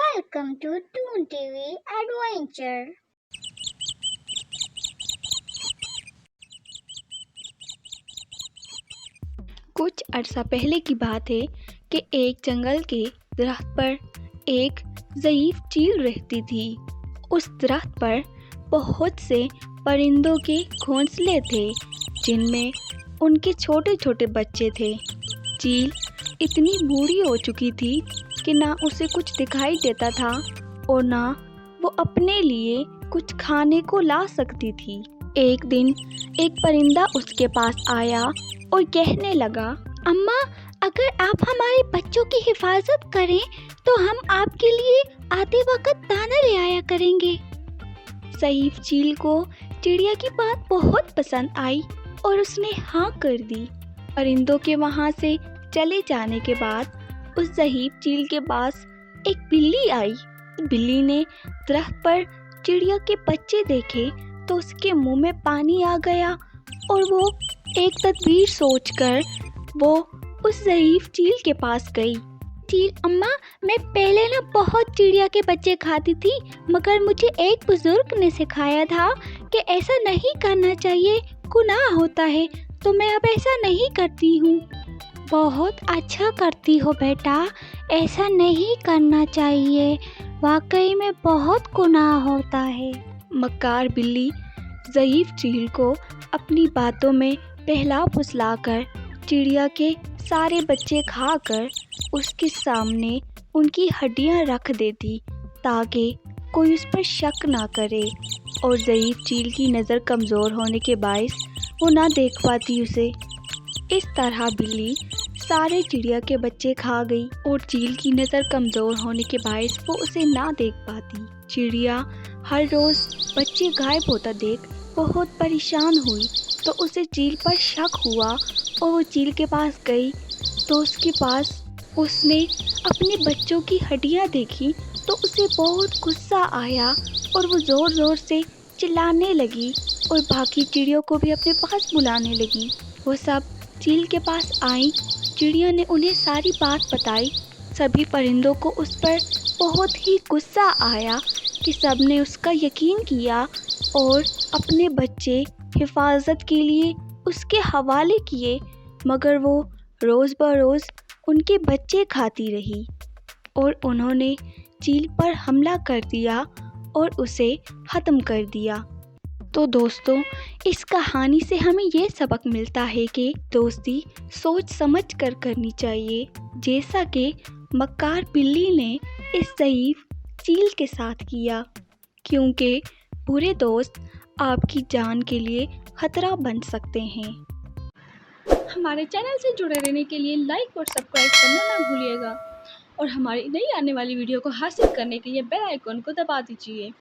Welcome to Toon TV Adventure. कुछ अरसा पहले की बात है कि एक जंगल के दरख्त पर एक ज़ईफ़ चील रहती थी। उस दरख्त पर बहुत से परिंदों के घोंसले थे जिनमें उनके छोटे छोटे बच्चे थे। चील इतनी बूढ़ी हो चुकी थी कि ना उसे कुछ दिखाई देता था और ना वो अपने लिए कुछ खाने को ला सकती थी। एक दिन एक परिंदा उसके पास आया और कहने लगा, अम्मा, अगर आप हमारे बच्चों की हिफाजत करें तो हम आपके लिए आते वक्त दाना ले आया करेंगे। ज़ईफ़ चील को चिड़िया की बात बहुत पसंद आई और उसने हाँ कर दी। परिंदों के वहाँ से चले जाने के बाद उस ज़ईफ़ चील के पास एक बिल्ली आई। बिल्ली ने दरख्त पर चिड़िया के बच्चे देखे तो उसके मुंह में पानी आ गया और वो एक तदबीर सोचकर वो उस ज़ईफ़ चील के पास गई। चील, अम्मा, मैं पहले ना बहुत चिड़िया के बच्चे खाती थी, मगर मुझे एक बुजुर्ग ने सिखाया था कि ऐसा नहीं करना चाहिए, गुनाह होता है, तो मैं अब ऐसा नहीं करती हूँ। बहुत अच्छा करती हो बेटा, ऐसा नहीं करना चाहिए, वाकई में बहुत गुनाह होता है। मक्कार बिल्ली ज़ईफ़ चील को अपनी बातों में बहला फुसलाकर चिड़िया के सारे बच्चे खाकर उसके सामने उनकी हड्डियां रख देती ताकि कोई उस पर शक ना करे, और ज़ईफ़ चील की नज़र कमज़ोर होने के बायस वो ना देख पाती उसे। इस तरह बिल्ली सारे चिड़िया के बच्चे खा गई और चील की नज़र कमज़ोर होने के बायस वो उसे ना देख पाती। चिड़िया हर रोज़ बच्चे गायब होता देख बहुत परेशान हुई तो उसे चील पर शक हुआ और वो चील के पास गई तो उसके पास उसने अपने बच्चों की हड्डियां देखी तो उसे बहुत गुस्सा आया और वो ज़ोर ज़ोर से चिल्लाने लगी और बाकी चिड़ियों को भी अपने पास बुलाने लगी। वो सब चील के पास आई। चिड़िया ने उन्हें सारी बात बताई। सभी परिंदों को उस पर बहुत ही गुस्सा आया कि सब ने उसका यकीन किया और अपने बच्चे हिफाजत के लिए उसके हवाले किए, मगर वो रोज़ बरोज़ उनके बच्चे खाती रही और उन्होंने चील पर हमला कर दिया और उसे ख़त्म कर दिया। तो दोस्तों, इस कहानी से हमें ये सबक मिलता है कि दोस्ती सोच समझ कर करनी चाहिए, जैसा कि मक्कार बिल्ली ने इस ज़ईफ़ चील के साथ किया, क्योंकि बुरे दोस्त आपकी जान के लिए खतरा बन सकते हैं। हमारे चैनल से जुड़े रहने के लिए लाइक और सब्सक्राइब करना ना भूलिएगा और हमारी नई आने वाली वीडियो को हासिल करने के लिए बेल आइकन को दबा दीजिए।